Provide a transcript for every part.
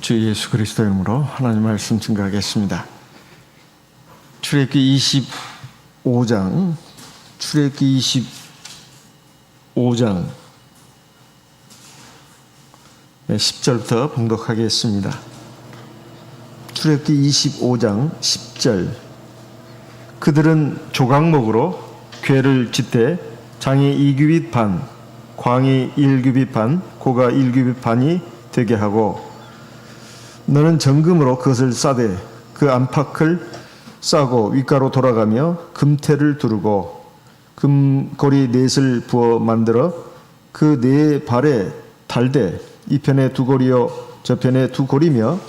주 예수 그리스도 이름으로 하나님 말씀 증거하겠습니다. 출애굽기 25장 10절부터 봉독하겠습니다. 출애굽기 25장 10절. 그들은 조각목으로 궤를 짓되 장이 2규빗 반, 광이 1규빗 반, 고가 1규빗 반이 되게 하고 너는 정금으로 그것을 싸되 그 안팎을 싸고 윗가로 돌아가며 금태를 두르고 금고리 넷을 부어 만들어 그 네 발에 달되 이 편에 두 고리요 저 편에 두 고리며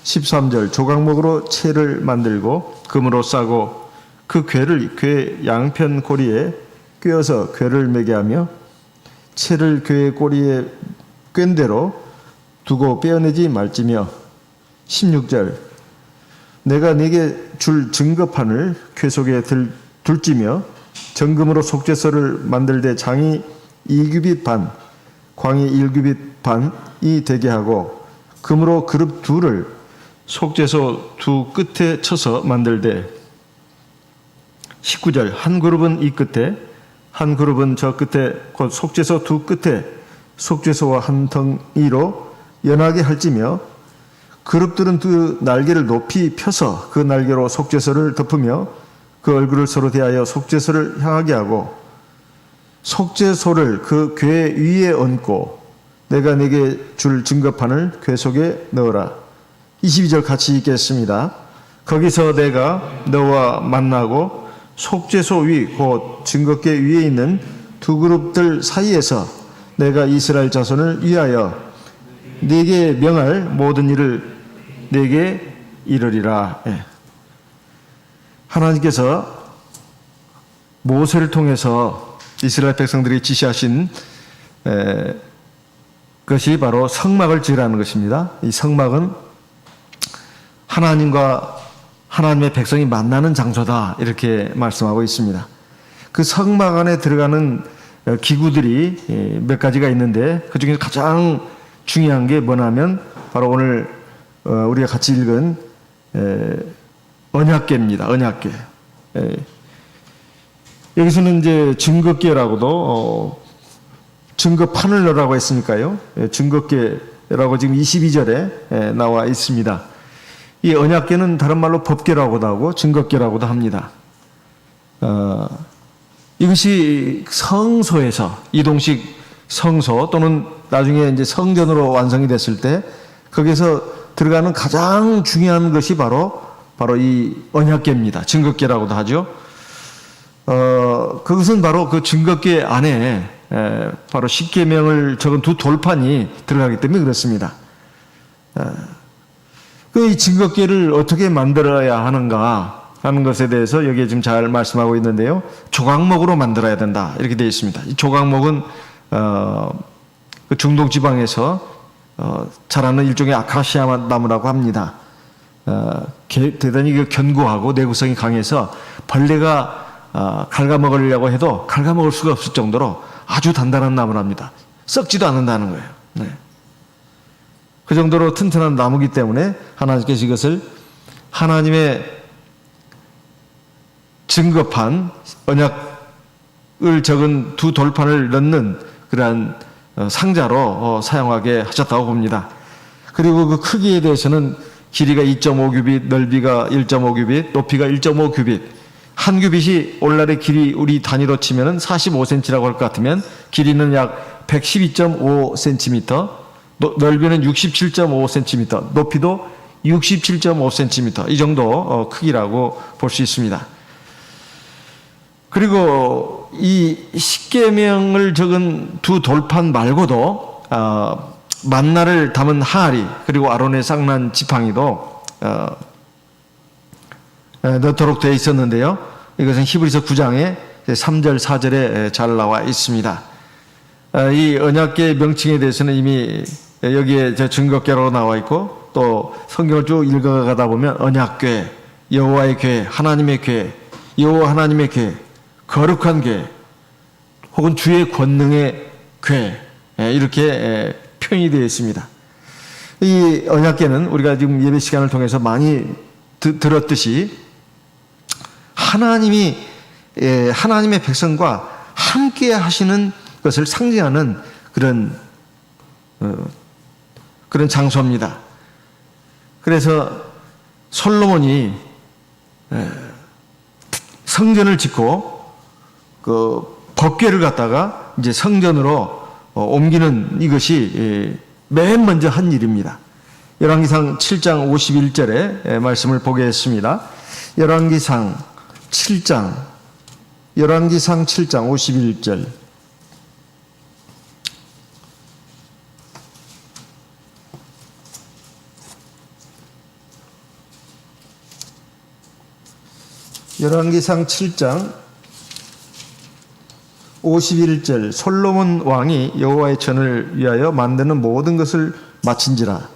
13절 조각목으로 채를 만들고 금으로 싸고 그 궤를 궤 양편 고리에 꿰어서 궤를 매게 하며 채를 궤 꼬리에 꿰은 대로 두고 빼어내지 말지며 16절 내가 네게 줄 증거판을 궤 속에 둘지며 정금으로 속죄소를 만들되 장이 2규빗 반, 광이 1규빗 반이 되게 하고 금으로 그룹 둘을 속죄소 두 끝에 쳐서 만들되 19절 한 그룹은 이 끝에 한 그룹은 저 끝에 곧 속죄소 두 끝에 속죄소와 한 덩이로 연하게 할지며 그룹들은 그 날개를 높이 펴서 그 날개로 속죄소를 덮으며 그 얼굴을 서로 대하여 속죄소를 향하게 하고 속죄소를 그 궤 위에 얹고 내가 네게 줄 증거판을 궤 속에 넣어라. 22절 같이 읽겠습니다. 거기서 내가 너와 만나고 속죄소 위 곧 증거궤 위에 있는 두 그룹들 사이에서 내가 이스라엘 자손을 위하여 네게 명할 모든 일을 네게 이르리라. 하나님께서 모세를 통해서 이스라엘 백성들이 지시하신 것이 바로 성막을 지으라는 것입니다. 이 성막은 하나님과 하나님의 백성이 만나는 장소다 이렇게 말씀하고 있습니다. 그 성막 안에 들어가는 기구들이 몇 가지가 있는데 그중에 가장 중요한 게 뭐냐면 바로 오늘 우리가 같이 읽은 언약궤입니다. 언약궤. 여기서는 이제 증거궤라고도 증거판을 넣으라고 했으니까요. 증거궤라고 지금 22절에 나와 있습니다. 이 언약궤는 다른 말로 법궤라고도 하고 증거궤라고도 합니다. 이것이 성소에서 이동식 성소 또는 나중에 이제 성전으로 완성이 됐을 때 거기서 들어가는 가장 중요한 것이 바로 이 언약궤입니다. 증거궤라고도 하죠. 그것은 바로 그 증거궤 안에 바로 십계명을 적은 두 돌판이 들어가기 때문에 그렇습니다. 이 증거궤를 어떻게 만들어야 하는가 하는 것에 대해서 여기에 지금 잘 말씀하고 있는데요. 조각목으로 만들어야 된다 이렇게 되어 있습니다. 이 조각목은 그 중동 지방에서 자라는 일종의 아카시아 나무라고 합니다. 대단히 견고하고 내구성이 강해서 벌레가 갉아먹으려고 해도 갉아먹을 수가 없을 정도로 아주 단단한 나무랍니다. 썩지도 않는다는 거예요. 네. 그 정도로 튼튼한 나무기 때문에 하나님께서 이것을 하나님의 증거판, 언약을 적은 두 돌판을 넣는 그러한 상자로 사용하게 하셨다고 봅니다. 그리고 그 크기에 대해서는 길이가 2.5규빗, 넓이가 1.5규빗, 높이가 1.5규빗. 한 규빗이 오늘날의 길이 우리 단위로 치면은 45cm라고 할 것 같으면 길이는 약 112.5cm, 넓이는 67.5cm, 높이도 67.5cm 이 정도 크기라고 볼 수 있습니다. 그리고 이 십계명을 적은 두 돌판 말고도 만나를 담은 항아리 그리고 아론의 쌍난 지팡이도 넣도록 되어 있었는데요. 이것은 히브리서 9장에 3절 4절에 잘 나와 있습니다. 이 언약궤 명칭에 대해서는 이미 여기에 증거궤라고 나와 있고 또 성경을 쭉 읽어가다 보면 언약궤, 여호와의 궤, 하나님의 궤, 여호와 하나님의 궤, 거룩한 궤 혹은 주의 권능의 궤 이렇게 표현이 되어 있습니다. 이 언약궤는 우리가 지금 예배 시간을 통해서 많이 들었듯이 하나님이 하나님의 백성과 함께 하시는 것을 상징하는 그런 장소입니다. 그래서 솔로몬이 성전을 짓고 그 법궤를 갖다가 이제 성전으로 옮기는 이것이 맨 먼저 한 일입니다. 열왕기상 7장 51절의 말씀을 보겠습니다. 열왕기상 7장 51절. 열왕기상 7장 51절. 솔로몬 왕이 여호와의 전을 위하여 만드는 모든 것을 마친지라.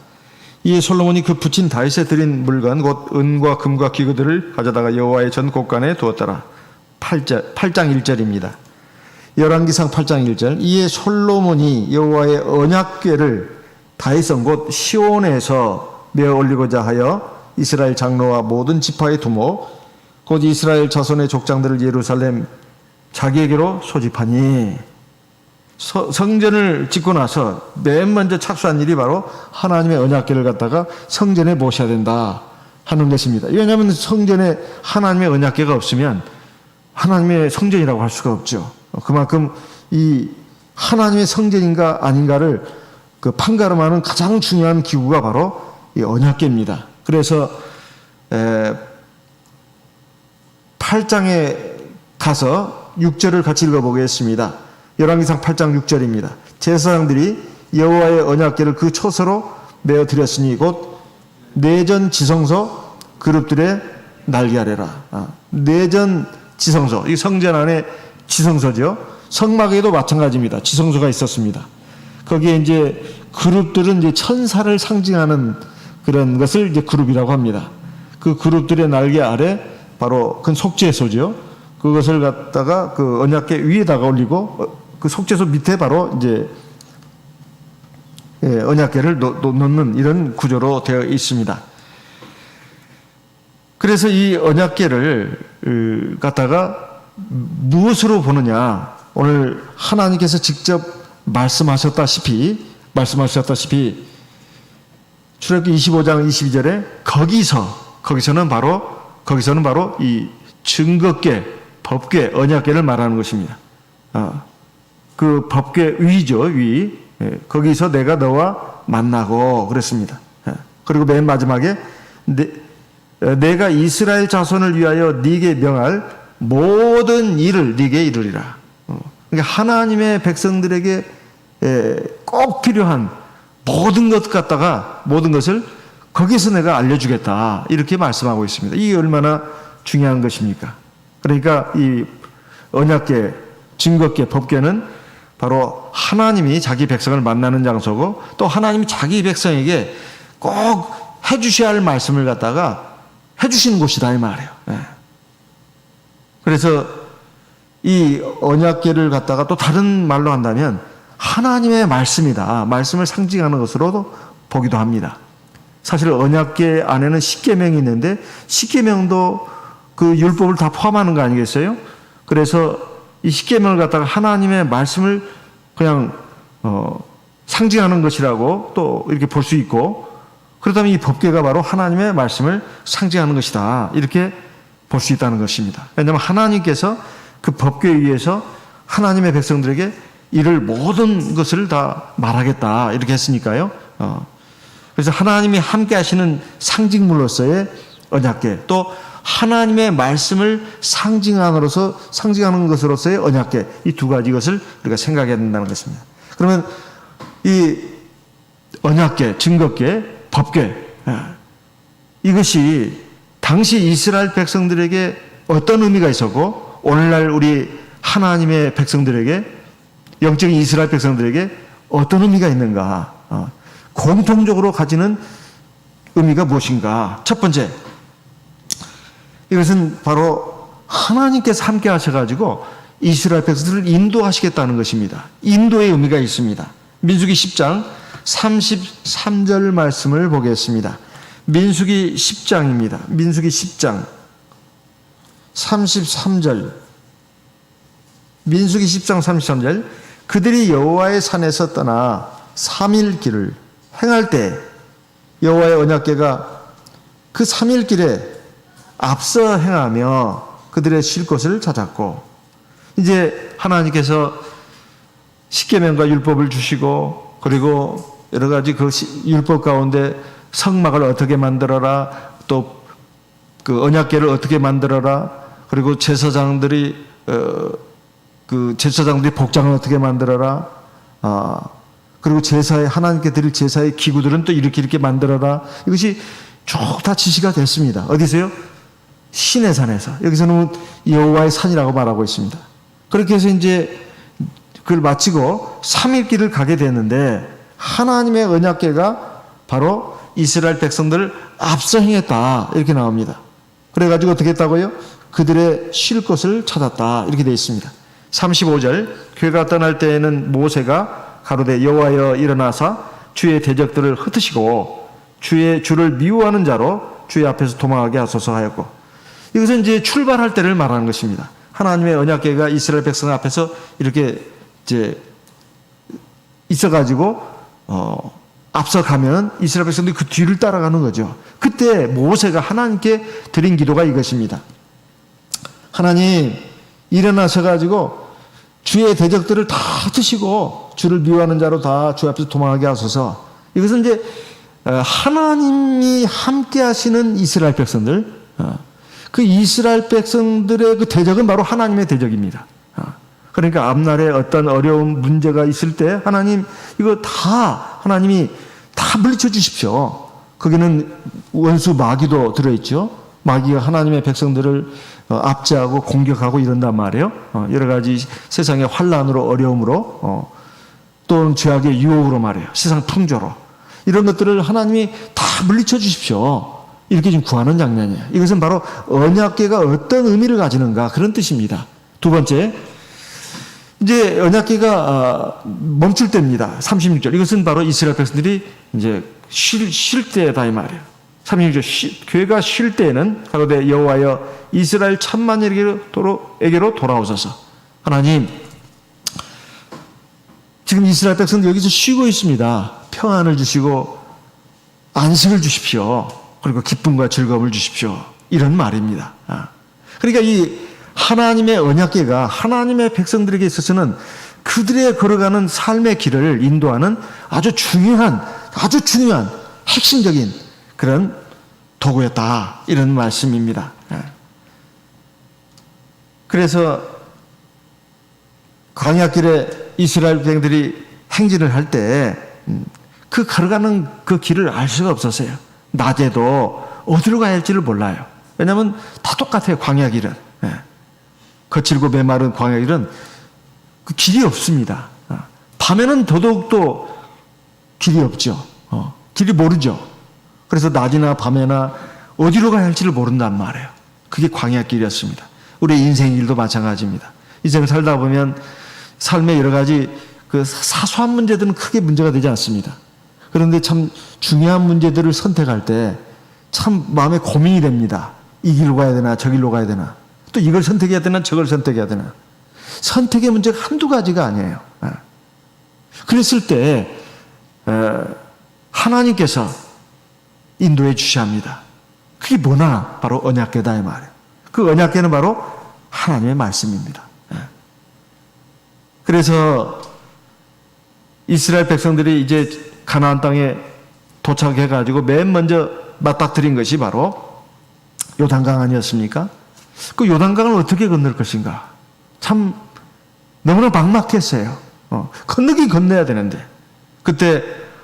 이에 솔로몬이 그 붙인 다윗에 드린 물건 곧 은과 금과 기구들을 가져다가 여호와의 전 곳간에 두었더라. 8장 1절입니다. 열왕기상 8장 1절. 이에 솔로몬이 여호와의 언약궤를 다윗성 곧 시온에서 메어 올리고자 하여 이스라엘 장로와 모든 지파의 두목 곧 이스라엘 자손의 족장들을 예루살렘 자기에게로 소집하니. 성전을 짓고 나서 맨 먼저 착수한 일이 바로 하나님의 언약궤를 갖다가 성전에 모셔야 된다 하는 것입니다. 왜냐하면 성전에 하나님의 언약궤가 없으면 하나님의 성전이라고 할 수가 없죠. 그만큼 이 하나님의 성전인가 아닌가를 그 판가름하는 가장 중요한 기구가 바로 이 언약궤입니다. 그래서 8장에 가서 6절을 같이 읽어보겠습니다. 열왕기상 8장 6절입니다. 제사장들이 여호와의 언약궤를 그 초소로 메어 드렸으니 곧 내전 지성소 그룹들에 날게 하래라. 내전 지성소, 이 성전 안에 지성소죠. 성막에도 마찬가지입니다. 지성소가 있었습니다. 거기에 이제 그룹들은 이제 천사를 상징하는 그런 것을 이제 그룹이라고 합니다. 그 그룹들의 날개 아래 바로 그 속죄소죠. 그것을 갖다가 그 언약궤 위에다가 올리고 그 속죄소 밑에 바로 이제 언약궤를 놓는 이런 구조로 되어 있습니다. 그래서 이 언약궤를 갖다가 무엇으로 보느냐? 오늘 하나님께서 직접 말씀하셨다시피 출애굽기 25장 22절에 거기서는 바로 이 증거궤, 법궤, 언약궤를 말하는 것입니다. 그 법궤 위죠, 위. 거기서 내가 너와 만나고 그랬습니다. 그리고 맨 마지막에 내가 이스라엘 자손을 위하여 네게 명할 모든 일을 네게 이루리라. 그러니까 하나님의 백성들에게 꼭 필요한 모든 것을 거기서 내가 알려주겠다. 이렇게 말씀하고 있습니다. 이게 얼마나 중요한 것입니까? 그러니까 이 언약궤, 증거궤, 법궤는 바로 하나님이 자기 백성을 만나는 장소고 또 하나님이 자기 백성에게 꼭 해주셔야 할 말씀을 갖다가 해주시는 곳이다 이 말이에요. 그래서 이 언약궤를 갖다가 또 다른 말로 한다면 하나님의 말씀이다. 말씀을 상징하는 것으로도 보기도 합니다. 사실 언약궤 안에는 십계명이 있는데 십계명도 그 율법을 다 포함하는 거 아니겠어요? 그래서 이 십계명을 갖다가 하나님의 말씀을 그냥 상징하는 것이라고 또 이렇게 볼 수 있고, 그렇다면 이 법궤가 바로 하나님의 말씀을 상징하는 것이다 이렇게 볼 수 있다는 것입니다. 왜냐하면 하나님께서 그 법궤 위에서 하나님의 백성들에게 이를 모든 것을 다 말하겠다 이렇게 했으니까요. 그래서 하나님이 함께 하시는 상징물로서의 언약궤, 또 하나님의 말씀을 상징하는 것으로서의 언약궤, 이 두 가지 것을 우리가 생각해야 된다는 것입니다. 그러면 이 언약궤, 증거궤, 법궤, 이것이 당시 이스라엘 백성들에게 어떤 의미가 있었고 오늘날 우리 하나님의 백성들에게, 영적인 이스라엘 백성들에게 어떤 의미가 있는가, 공통적으로 가지는 의미가 무엇인가. 첫 번째, 이것은 바로 하나님께서 함께 하셔가지고 이스라엘 백성들을 인도하시겠다는 것입니다. 인도의 의미가 있습니다. 민수기 10장 33절 말씀을 보겠습니다. 민수기 10장입니다. 민수기 10장 33절. 민수기 10장 33절. 그들이 여호와의 산에서 떠나 3일 길을 행할 때 여호와의 언약궤가 그 3일 길에 앞서 행하며 그들의 쉴 곳을 찾았고, 이제 하나님께서 십계명과 율법을 주시고, 그리고 여러 가지 그 율법 가운데 성막을 어떻게 만들어라, 또 그 언약궤를 어떻게 만들어라, 그리고 제사장들이 복장을 어떻게 만들어라, 그리고 제사에 하나님께 드릴 제사의 기구들은 또 이렇게 만들어라. 이것이 쭉 다 지시가 됐습니다. 어디서요? 시내산에서. 여기서는 여호와의 산이라고 말하고 있습니다. 그렇게 해서 이제 그걸 마치고 3일 길을 가게 됐는데, 하나님의 언약궤가 바로 이스라엘 백성들을 앞서 행했다, 이렇게 나옵니다. 그래가지고 어떻게 했다고요? 그들의 쉴 곳을 찾았다, 이렇게 되어 있습니다. 35절. 궤가 떠날 때에는 모세가 가로되 여호와여 일어나사 주의 대적들을 흩으시고 주를 미워하는 자로 주의 앞에서 도망하게 하소서 하였고, 이것은 이제 출발할 때를 말하는 것입니다. 하나님의 언약궤가 이스라엘 백성 앞에서 이렇게 이제 있어가지고 앞서가면 이스라엘 백성들이 그 뒤를 따라가는 거죠. 그때 모세가 하나님께 드린 기도가 이것입니다. 하나님, 일어나셔가지고 주의 대적들을 다 흩으시고 주를 미워하는 자로 다 주 앞에서 도망하게 하소서. 이것은 이제 하나님이 함께 하시는 이스라엘 백성들, 그 이스라엘 백성들의 그 대적은 바로 하나님의 대적입니다. 그러니까 앞날에 어떤 어려운 문제가 있을 때 하나님 이거 다 하나님이 다 물리쳐 주십시오. 거기는 원수 마귀도 들어있죠. 마귀가 하나님의 백성들을 압제하고 공격하고 이런단 말이에요. 여러 가지 세상의 환란으로, 어려움으로, 또는 죄악의 유혹으로 말이에요. 세상 풍조로. 이런 것들을 하나님이 다 물리쳐 주십시오. 이렇게 지금 구하는 장면이에요. 이것은 바로 언약궤가 어떤 의미를 가지는가, 그런 뜻입니다. 두 번째, 이제 언약궤가 멈출 때입니다. 36절. 이것은 바로 이스라엘 백성들이 이제 쉴 때다, 이 말이에요. 36절. 궤가 쉴 때에는 가로되 여호와여 이스라엘 천만에게로 돌아오소서. 하나님, 지금 이스라엘 백성들 여기서 쉬고 있습니다. 평안을 주시고 안식을 주십시오. 그리고 기쁨과 즐거움을 주십시오. 이런 말입니다. 그러니까 이 하나님의 언약궤가 하나님의 백성들에게 있어서는 그들의 걸어가는 삶의 길을 인도하는 아주 중요한 핵심적인 그런 도구였다, 이런 말씀입니다. 그래서 광야길에 이스라엘 백성들이 행진을 할 때 그 걸어가는 그 길을 알 수가 없었어요. 낮에도 어디로 가야 할지를 몰라요. 왜냐하면 다 똑같아요. 광야길은, 거칠고 메마른 광야길은 그 길이 없습니다. 밤에는 더더욱도 길이 없죠. 길이 모르죠. 그래서 낮이나 밤에나 어디로 가야 할지를 모른단 말이에요. 그게 광야길이었습니다. 우리 인생 일도 마찬가지입니다. 인생을 살다 보면 삶의 여러 가지 그 사소한 문제들은 크게 문제가 되지 않습니다. 그런데 참 중요한 문제들을 선택할 때 참 마음에 고민이 됩니다. 이 길로 가야 되나, 저 길로 가야 되나, 또 이걸 선택해야 되나, 저걸 선택해야 되나. 선택의 문제가 한두 가지가 아니에요. 그랬을 때 하나님께서 인도해 주셔야 합니다. 그게 뭐나? 바로 언약궤다, 이 말이에요. 그 언약궤는 바로 하나님의 말씀입니다. 그래서 이스라엘 백성들이 이제 가나안 땅에 도착해가지고 맨 먼저 맞닥뜨린 것이 바로 요단강 아니었습니까? 그 요단강을 어떻게 건널 것인가? 참 너무나 막막했어요. 건너긴 건너야 되는데, 그때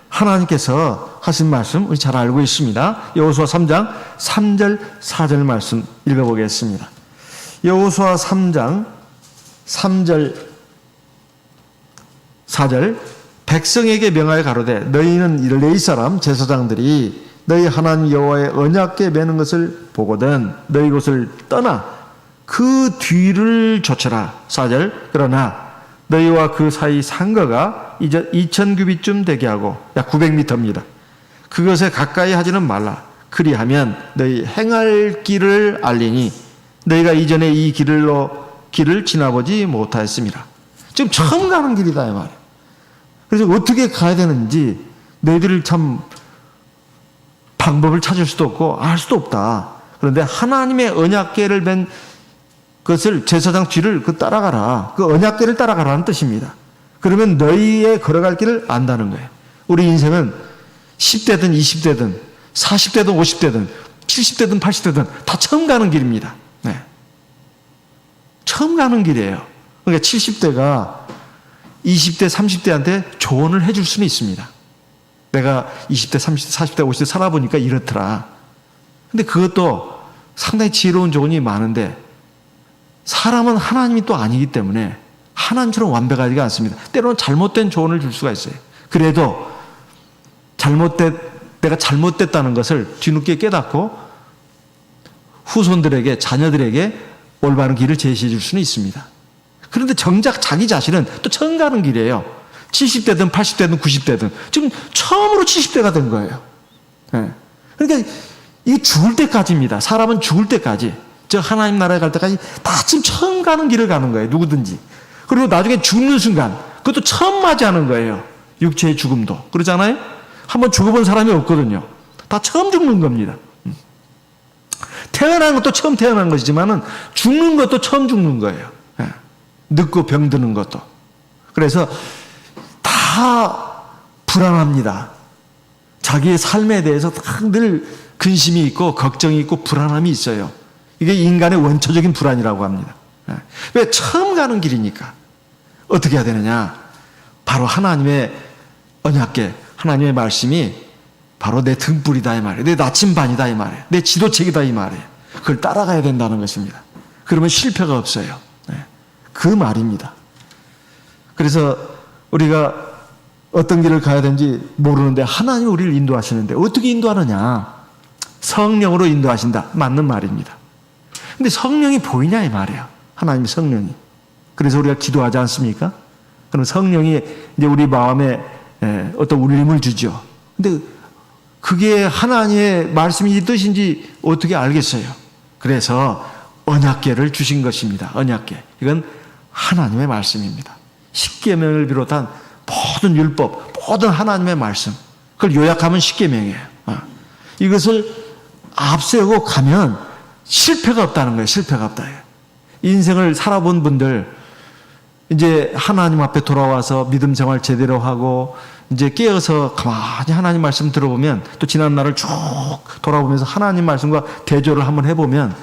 하나님께서 하신 말씀 우리 잘 알고 있습니다. 여호수아 3장 3절 4절 말씀 읽어보겠습니다. 여호수아 3장 3절 4절. 백성에게 명하여 가로되 너희는 레위 사람 제사장들이 너희 하나님 여호와의 언약궤 매는 것을 보거든 너희 곳을 떠나 그 뒤를 좇으라. 4절. 그러나 너희와 그 사이 상거가 이제 2000규빗쯤 되게 하고 약 900m입니다. 그것에 가까이 하지는 말라. 그리하면 너희 행할 길을 알리니 너희가 이전에 이 길을 지나보지 못하였습니다. 지금 처음 가는 길이다 이 말이에요. 그래서 어떻게 가야 되는지 너희들이 참 방법을 찾을 수도 없고 알 수도 없다. 그런데 하나님의 언약궤를 맨 것을 제사장 뒤를 따라가라. 그 언약궤를 따라가라는 뜻입니다. 그러면 너희의 걸어갈 길을 안다는 거예요. 우리 인생은 10대든 20대든 40대든 50대든 70대든 80대든 다 처음 가는 길입니다. 네. 처음 가는 길이에요. 그러니까 70대가 20대, 30대한테 조언을 해줄 수는 있습니다. 내가 20대, 30대, 40대, 50대 살아보니까 이렇더라. 근데 그것도 상당히 지혜로운 조언이 많은데 사람은 하나님이 또 아니기 때문에 하나님처럼 완벽하지가 않습니다. 때로는 잘못된 조언을 줄 수가 있어요. 그래도 내가 잘못됐다는 것을 뒤늦게 깨닫고 후손들에게, 자녀들에게 올바른 길을 제시해 줄 수는 있습니다. 그런데 정작 자기 자신은 또 처음 가는 길이에요. 70대든 80대든 90대든 지금 처음으로 70대가 된 거예요. 네. 그러니까 이게 죽을 때까지입니다. 사람은 죽을 때까지, 저 하나님 나라에 갈 때까지 다 지금 처음 가는 길을 가는 거예요. 누구든지. 그리고 나중에 죽는 순간 그것도 처음 맞이하는 거예요. 육체의 죽음도. 그렇잖아요? 한번 죽어본 사람이 없거든요. 다 처음 죽는 겁니다. 태어난 것도 처음 태어난 것이지만은 죽는 것도 처음 죽는 거예요. 네. 늙고 병드는 것도. 그래서 다 불안합니다. 자기의 삶에 대해서 늘 근심이 있고 걱정이 있고 불안함이 있어요. 이게 인간의 원초적인 불안이라고 합니다. 왜? 처음 가는 길이니까. 어떻게 해야 되느냐? 바로 하나님의 언약궤, 하나님의 말씀이 바로 내 등불이다 이 말이에요. 내 나침반이다 이 말이에요. 내 지도책이다 이 말이에요. 그걸 따라가야 된다는 것입니다. 그러면 실패가 없어요. 그 말입니다. 그래서 우리가 어떤 길을 가야 되는지 모르는데 하나님이 우리를 인도하시는데 어떻게 인도하느냐? 성령으로 인도하신다. 맞는 말입니다. 근데 성령이 보이냐 이 말이에요. 하나님의 성령이. 그래서 우리가 기도하지 않습니까? 그럼 성령이 이제 우리 마음에 어떤 울림을 주죠. 근데 그게 하나님의 말씀인지 뜻인지 어떻게 알겠어요? 그래서 언약궤를 주신 것입니다. 언약궤. 이건 하나님의 말씀입니다. 십계명을 비롯한 모든 율법, 모든 하나님의 말씀. 그걸 요약하면 십계명이에요. 이것을 앞세우고 가면 실패가 없다는 거예요. 실패가 없다. 인생을 살아본 분들 이제 하나님 앞에 돌아와서 믿음 생활 제대로 하고 이제 깨어서 가만히 하나님 말씀 들어보면 또 지난 날을 쭉 돌아보면서 하나님 말씀과 대조를 한번 해보면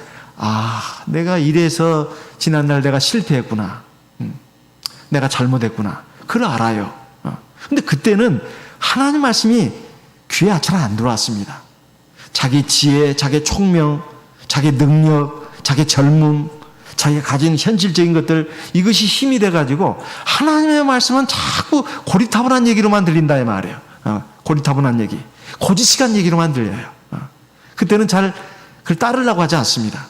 내가 이래서 지난 날 내가 실패했구나. 내가 잘못했구나. 그걸 알아요. 근데 그때는 하나님 말씀이 귀에 잘 안 들어왔습니다. 자기 지혜, 자기 총명, 자기 능력, 자기 젊음, 자기가 가진 현실적인 것들, 이것이 힘이 돼가지고 하나님의 말씀은 자꾸 고리타분한 얘기로만 들린다 이 말이에요. 고리타분한 얘기, 고지식한 얘기로만 들려요. 그때는 잘 그걸 따르려고 하지 않습니다.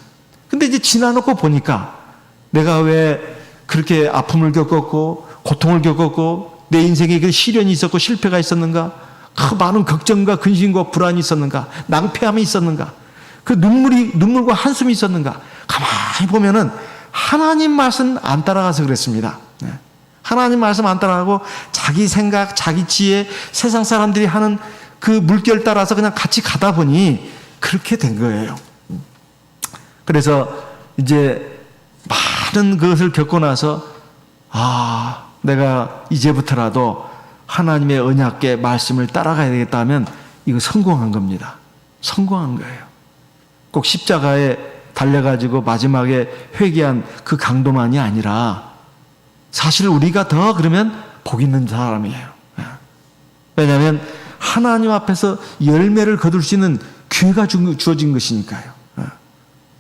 근데 이제 지나놓고 보니까 내가 왜 그렇게 아픔을 겪었고 고통을 겪었고 내 인생에 그 시련이 있었고 실패가 있었는가, 그 많은 걱정과 근심과 불안이 있었는가, 낭패함이 있었는가, 그 눈물과 한숨이 있었는가. 가만히 보면은 하나님 말씀 안 따라가서 그랬습니다. 하나님 말씀 안 따라가고 자기 생각, 자기 지혜, 세상 사람들이 하는 그 물결 따라서 그냥 같이 가다 보니 그렇게 된 거예요. 그래서 이제 많은 것을 겪고 나서 내가 이제부터라도 하나님의 언약궤 말씀을 따라가야 되겠다 하면 이거 성공한 겁니다. 성공한 거예요. 꼭 십자가에 달려가지고 마지막에 회개한 그 강도만이 아니라 사실 우리가 더 그러면 복 있는 사람이에요. 왜냐하면 하나님 앞에서 열매를 거둘 수 있는 기회가 주어진 것이니까요.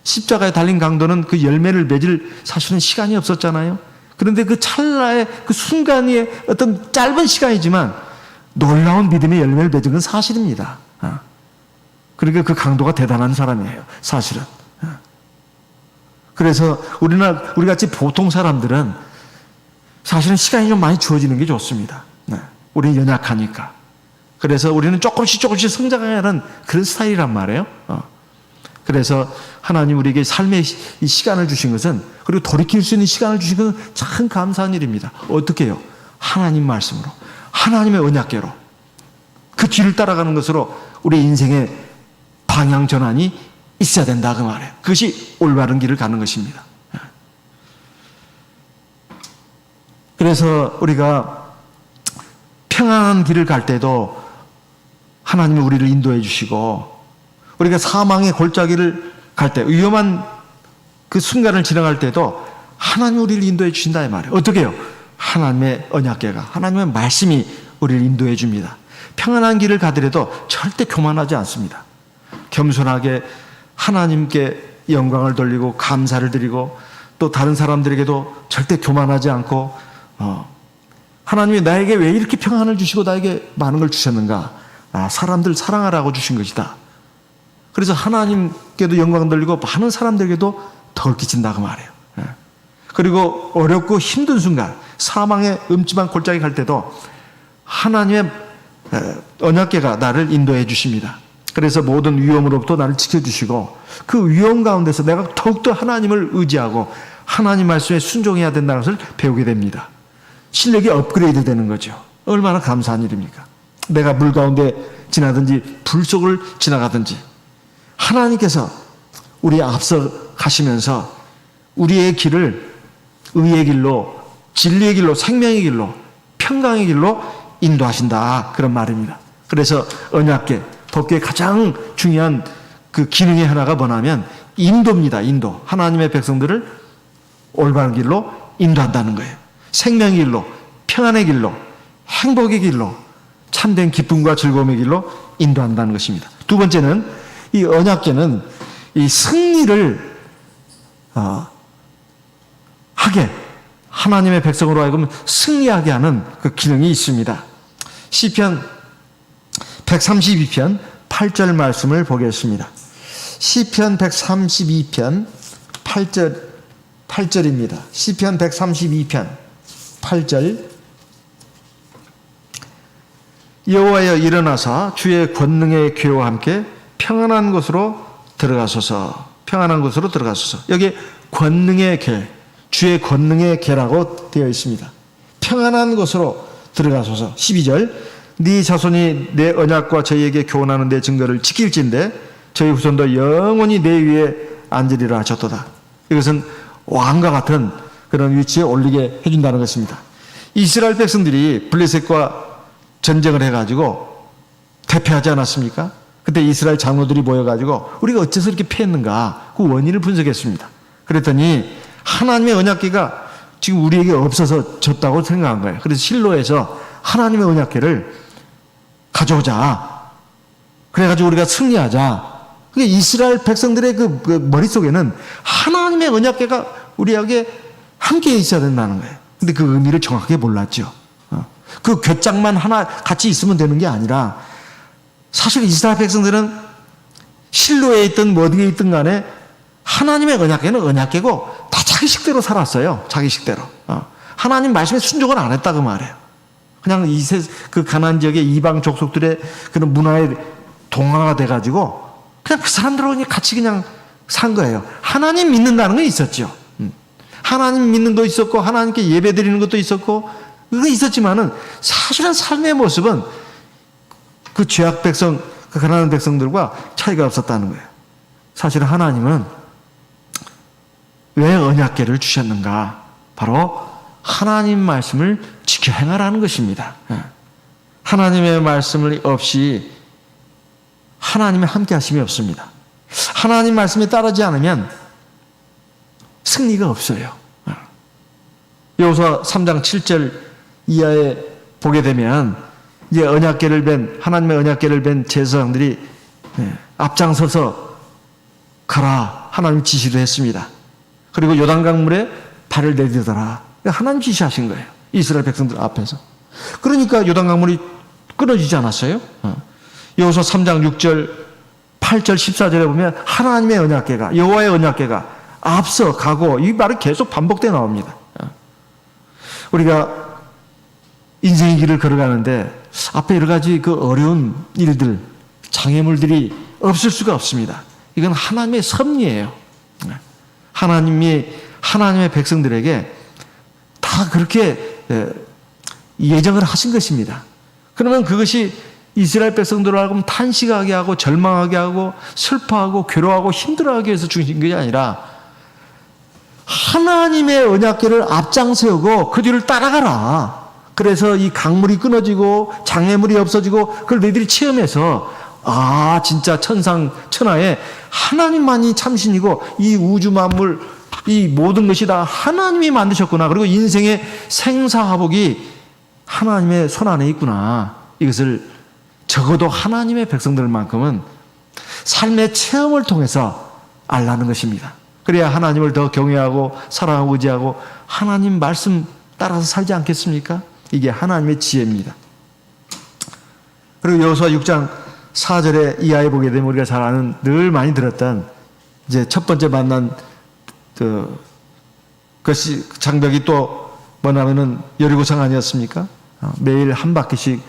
십자가에 달린 강도는 그 열매를 맺을 사실은 시간이 없었잖아요. 그런데 그 찰나의 그 순간의 어떤 짧은 시간이지만 놀라운 믿음의 열매를 맺은 건 사실입니다. 그러니까 그 강도가 대단한 사람이에요. 사실은. 그래서 우리 같이 보통 사람들은 사실은 시간이 좀 많이 주어지는 게 좋습니다. 우리는 연약하니까. 그래서 우리는 조금씩 성장하는 그런 스타일이란 말이에요. 그래서 하나님 우리에게 삶의 이 시간을 주신 것은, 그리고 돌이킬 수 있는 시간을 주신 것은 참 감사한 일입니다. 어떻게 해요? 하나님 말씀으로, 하나님의 언약궤로, 그 뒤를 따라가는 것으로 우리 인생의 방향 전환이 있어야 된다 그 말이에요. 그것이 올바른 길을 가는 것입니다. 그래서 우리가 평안한 길을 갈 때도 하나님이 우리를 인도해 주시고, 우리가 사망의 골짜기를 갈 때, 위험한 그 순간을 지나갈 때도 하나님이 우리를 인도해 주신다 이 말이에요. 어떻게 해요? 하나님의 언약궤가, 하나님의 말씀이 우리를 인도해 줍니다. 평안한 길을 가더라도 절대 교만하지 않습니다. 겸손하게 하나님께 영광을 돌리고 감사를 드리고, 또 다른 사람들에게도 절대 교만하지 않고, 하나님이 나에게 왜 이렇게 평안을 주시고 나에게 많은 걸 주셨는가? 사람들 사랑하라고 주신 것이다. 그래서 하나님께도 영광 돌리고 많은 사람들에게도 덕을 끼친다 그 말이에요. 그리고 어렵고 힘든 순간, 사망의 음침한 골짜기 갈 때도 하나님의 언약궤가 나를 인도해 주십니다. 그래서 모든 위험으로부터 나를 지켜주시고, 그 위험 가운데서 내가 더욱더 하나님을 의지하고 하나님 말씀에 순종해야 된다는 것을 배우게 됩니다. 실력이 업그레이드 되는 거죠. 얼마나 감사한 일입니까? 내가 물 가운데 지나든지 불 속을 지나가든지 하나님께서 우리 앞서 가시면서 우리의 길을 의의 길로, 진리의 길로, 생명의 길로, 평강의 길로 인도하신다 그런 말입니다. 그래서 언약궤, 법궤의 가장 중요한 그 기능의 하나가 뭐냐면 인도입니다. 인도. 하나님의 백성들을 올바른 길로 인도한다는 거예요. 생명의 길로, 평안의 길로, 행복의 길로, 참된 기쁨과 즐거움의 길로 인도한다는 것입니다. 두 번째는 이 언약궤는 이 승리를 하게, 하나님의 백성으로 하여금 승리하게 하는 그 기능이 있습니다. 시편 132편 8절 말씀을 보겠습니다. 시편 132편 8절입니다. 시편 132편 8절. 여호와여 일어나사 주의 권능의 궤와 함께 평안한 곳으로 들어가소서. 평안한 곳으로 들어가소서. 여기 권능의 궤, 주의 권능의 궤라고 되어 있습니다. 평안한 곳으로 들어가소서. 12절. 네 자손이 내 언약과 저희에게 교훈하는 내 증거를 지킬진대 저희 후손도 영원히 내 위에 앉으리라 하셨도다. 이것은 왕과 같은 그런 위치에 올리게 해준다는 것입니다. 이스라엘 백성들이 블레셋과 전쟁을 해가지고 대패하지 않았습니까? 그때 이스라엘 장로들이 모여가지고 우리가 어째서 이렇게 패했는가 그 원인을 분석했습니다. 그랬더니 하나님의 언약궤가 지금 우리에게 없어서 졌다고 생각한 거예요. 그래서 실로에서 하나님의 언약궤를 가져오자. 그래가지고 우리가 승리하자. 그게 이스라엘 백성들의 그 머릿속에는 하나님의 언약궤가 우리에게 함께 있어야 된다는 거예요. 근데 그 의미를 정확하게 몰랐죠. 그 궤장만 하나 같이 있으면 되는 게 아니라 사실 이스라엘 백성들은 실로에 있든 어디에 있든 간에 하나님의 언약궤는 언약궤고 다 자기식대로 살았어요. 자기식대로. 하나님 말씀에 순종을 안 했다 그 말이에요. 그냥 그 가나안 지역의 이방 족속들의 그런 문화에 동화가 돼가지고 그냥 그 사람들하고 같이 그냥 산 거예요. 하나님 믿는다는 건 있었죠. 하나님 믿는 것도 있었고 하나님께 예배 드리는 것도 있었고 그거 있었지만은 사실은 삶의 모습은 그 죄악 백성, 그 가난한 백성들과 차이가 없었다는 거예요. 사실 하나님은 왜 언약궤를 주셨는가? 바로 하나님 말씀을 지켜 행하라는 것입니다. 하나님의 말씀을 없이 하나님의 함께 하심이 없습니다. 하나님 말씀에 따르지 않으면 승리가 없어요. 여호수아 3장 7절 이하에 보게 되면 이제 언약궤를 벤 하나님의 언약궤를 벤 제사장들이 앞장서서 가라 하나님 지시를 했습니다. 그리고 요단강물에 발을 내딛어라. 하나님 지시하신 거예요. 이스라엘 백성들 앞에서. 그러니까 요단강물이 끊어지지 않았어요. 여호수아 3장 6절 8절 14절에 보면 하나님의 언약궤가 여호와의 언약궤가 앞서 가고 이 말이 계속 반복돼 나옵니다. 우리가 인생의 길을 걸어가는데 앞에 여러 가지 그 어려운 일들, 장애물들이 없을 수가 없습니다. 이건 하나님의 섭리예요. 하나님의 백성들에게 다 그렇게 예정을 하신 것입니다. 그러면 그것이 이스라엘 백성들을 하고 탄식하게 하고 절망하게 하고 슬퍼하고 괴로워하고 힘들어하게 해서 주신 것이 아니라 하나님의 언약궤를 앞장세우고 그 뒤를 따라가라. 그래서 이 강물이 끊어지고 장애물이 없어지고 그걸 너희들이 체험해서 진짜 천하에 하나님만이 참신이고 이 우주 만물 이 모든 것이 다 하나님이 만드셨구나. 그리고 인생의 생사화복이 하나님의 손 안에 있구나. 이것을 적어도 하나님의 백성들만큼은 삶의 체험을 통해서 알라는 것입니다. 그래야 하나님을 더 경외하고 사랑하고 의지하고 하나님 말씀 따라서 살지 않겠습니까? 이게 하나님의 지혜입니다. 그리고 여호수아 6장 4절에 이하에 보게 되면 우리가 잘 아는 늘 많이 들었던 이제 첫 번째 만난 그것이 장벽이 또 뭐냐면은 여리고성 아니었습니까? 매일 한 바퀴씩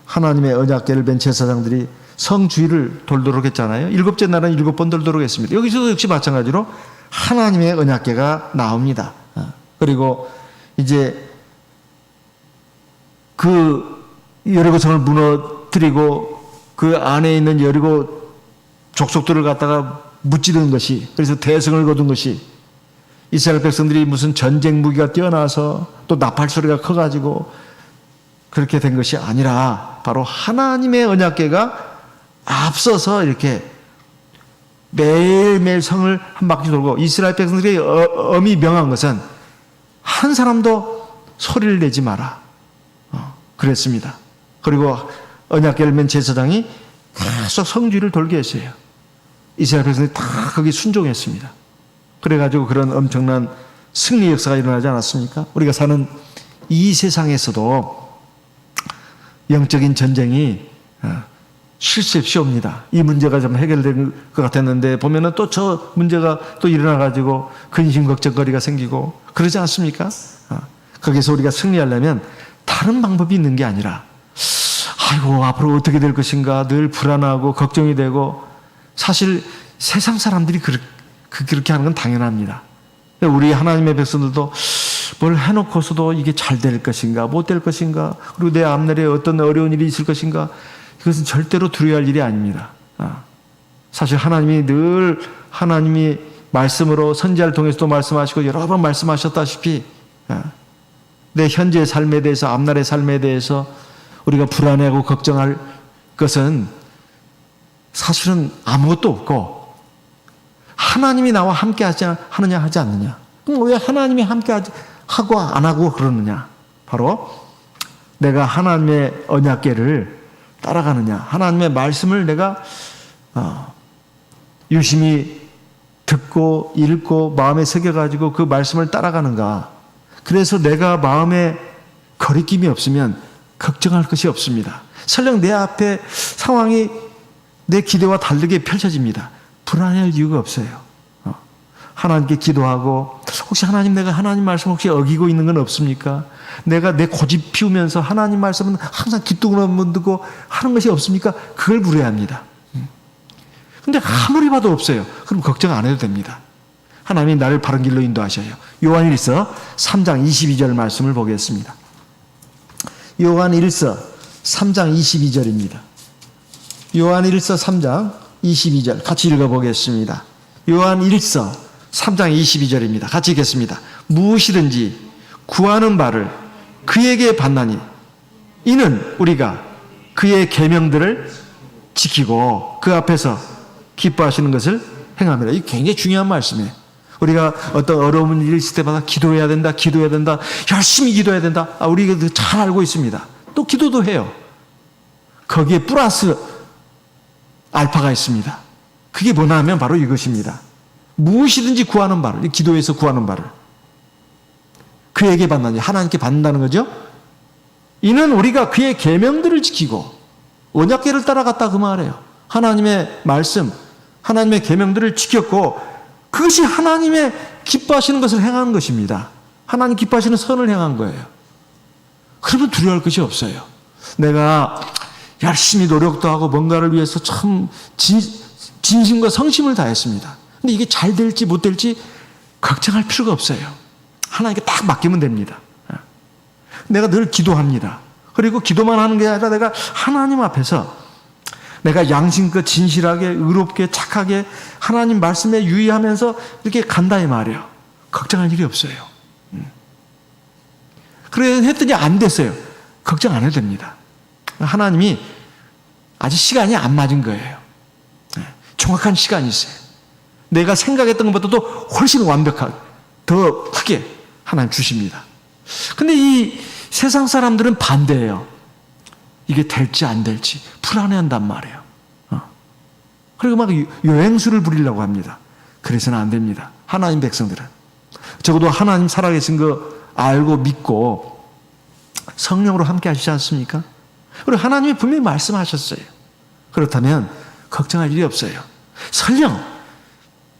하나님의 언약궤를 맨 제사장들이 성 주위를 돌도록 했잖아요. 7째 날은 7번 돌도록 했습니다. 여기서도 역시 마찬가지로 하나님의 언약궤가 나옵니다. 그리고 이제 그 여리고성을 무너뜨리고 그 안에 있는 여리고 족속들을 갖다가 무찌르는 것이, 그래서 대승을 거둔 것이 이스라엘 백성들이 무슨 전쟁 무기가 뛰어나서 또 나팔 소리가 커가지고 그렇게 된 것이 아니라 바로 하나님의 언약궤가 앞서서 이렇게 매일매일 성을 한 바퀴 돌고 이스라엘 백성들이 엄히 명한 것은 한 사람도 소리를 내지 마라. 그랬습니다. 그리고 언약궤를 맨 제사장이 계속 성주를 돌게 했어요. 이스라엘 백성들이 다 거기 순종했습니다. 그래가지고 그런 엄청난 승리 역사가 일어나지 않았습니까? 우리가 사는 이 세상에서도 영적인 전쟁이 쉴 새 없이 옵니다. 이 문제가 좀 해결될 것 같았는데 보면은 또 저 문제가 또 일어나가지고 근심 걱정거리가 생기고 그러지 않습니까? 거기서 우리가 승리하려면 다른 방법이 있는 게 아니라 아이고 앞으로 어떻게 될 것인가 늘 불안하고 걱정이 되고, 사실 세상 사람들이 그렇게 하는 건 당연합니다. 우리 하나님의 백성들도 뭘 해놓고서도 이게 잘 될 것인가 못 될 것인가, 그리고 내 앞날에 어떤 어려운 일이 있을 것인가, 이것은 절대로 두려워할 일이 아닙니다. 사실 하나님이 늘 하나님이 말씀으로 선지자를 통해서도 말씀하시고 여러 번 말씀하셨다시피 내 현재의 삶에 대해서 앞날의 삶에 대해서 우리가 불안해하고 걱정할 것은 사실은 아무것도 없고 하나님이 나와 함께 하느냐 하지 않느냐. 그럼 왜 하나님이 함께 하고 안 하고 그러느냐. 바로 내가 하나님의 언약궤를 따라가느냐, 하나님의 말씀을 내가 유심히 듣고 읽고 마음에 새겨가지고 그 말씀을 따라가는가. 그래서 내가 마음에 거리낌이 없으면 걱정할 것이 없습니다. 설령 내 앞에 상황이 내 기대와 다르게 펼쳐집니다. 불안해할 이유가 없어요. 하나님께 기도하고 혹시 하나님 내가 하나님 말씀 혹시 어기고 있는 건 없습니까? 내가 내 고집 피우면서 하나님 말씀은 항상 귓등으로 문드고 하는 것이 없습니까? 그걸 물어야 합니다. 근데 아무리 봐도 없어요. 그럼 걱정 안 해도 됩니다. 하나님이 나를 바른 길로 인도하셔요. 요한일서 3장 22절 말씀을 보겠습니다. 요한일서 3장 22절입니다. 요한일서 3장 22절 같이 읽어보겠습니다. 요한일서 3장 22절입니다. 같이 읽겠습니다. 무엇이든지 구하는 바를 그에게 받나니 이는 우리가 그의 계명들을 지키고 그 앞에서 기뻐하시는 것을 행합니다. 이게 굉장히 중요한 말씀이에요. 우리가 어떤 어려운 일이 있을 때마다 기도해야 된다, 기도해야 된다, 열심히 기도해야 된다. 우리가 잘 알고 있습니다. 또 기도도 해요. 거기에 플러스 알파가 있습니다. 그게 뭐냐 하면 바로 이것입니다. 무엇이든지 구하는 바를, 기도에서 구하는 바를 그에게 받나니, 하나님께 받는다는 거죠. 이는 우리가 그의 계명들을 지키고 언약궤를 따라갔다 그 말이에요. 하나님의 말씀, 하나님의 계명들을 지켰고 그것이 하나님의 기뻐하시는 것을 행한 것입니다. 하나님 기뻐하시는 선을 행한 거예요. 그러면 두려워할 것이 없어요. 내가 열심히 노력도 하고 뭔가를 위해서 참 진심과 성심을 다했습니다. 근데 이게 잘 될지 못 될지 걱정할 필요가 없어요. 하나님께 딱 맡기면 됩니다. 내가 늘 기도합니다. 그리고 기도만 하는 게 아니라 내가 하나님 앞에서 내가 양심껏 진실하게 의롭게 착하게 하나님 말씀에 유의하면서 이렇게 간다 이 말이에요. 걱정할 일이 없어요. 그래 했더니 안 됐어요. 걱정 안 해도 됩니다. 하나님이 아직 시간이 안 맞은 거예요. 정확한 시간이 있어요. 내가 생각했던 것보다도 훨씬 완벽하게 더 크게 하나님 주십니다. 근데 이 세상 사람들은 반대예요. 이게 될지 안 될지 불안해한단 말이에요. 그리고 막 여행수를 부리려고 합니다. 그래서는 안 됩니다. 하나님 백성들은 적어도 하나님 살아계신 거 알고 믿고 성령으로 함께 하시지 않습니까? 그리고 하나님이 분명히 말씀하셨어요. 그렇다면 걱정할 일이 없어요. 설령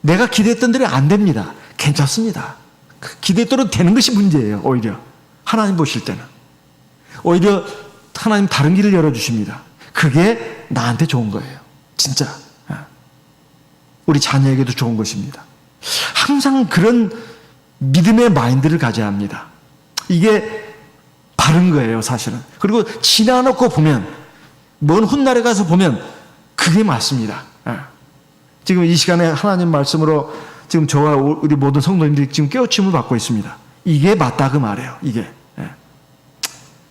내가 기대했던 대로 안 됩니다. 괜찮습니다. 기대대로 되는 것이 문제예요. 오히려 하나님 보실 때는 오히려 하나님 다른 길을 열어주십니다. 그게 나한테 좋은 거예요. 진짜 우리 자녀에게도 좋은 것입니다. 항상 그런 믿음의 마인드를 가져야 합니다. 이게 바른 거예요, 사실은. 그리고 지나놓고 보면, 먼 훗날에 가서 보면 그게 맞습니다. 지금 이 시간에 하나님 말씀으로 지금 저와 우리 모든 성도님들이 지금 깨우침을 받고 있습니다. 이게 맞다 그 말이에요. 이게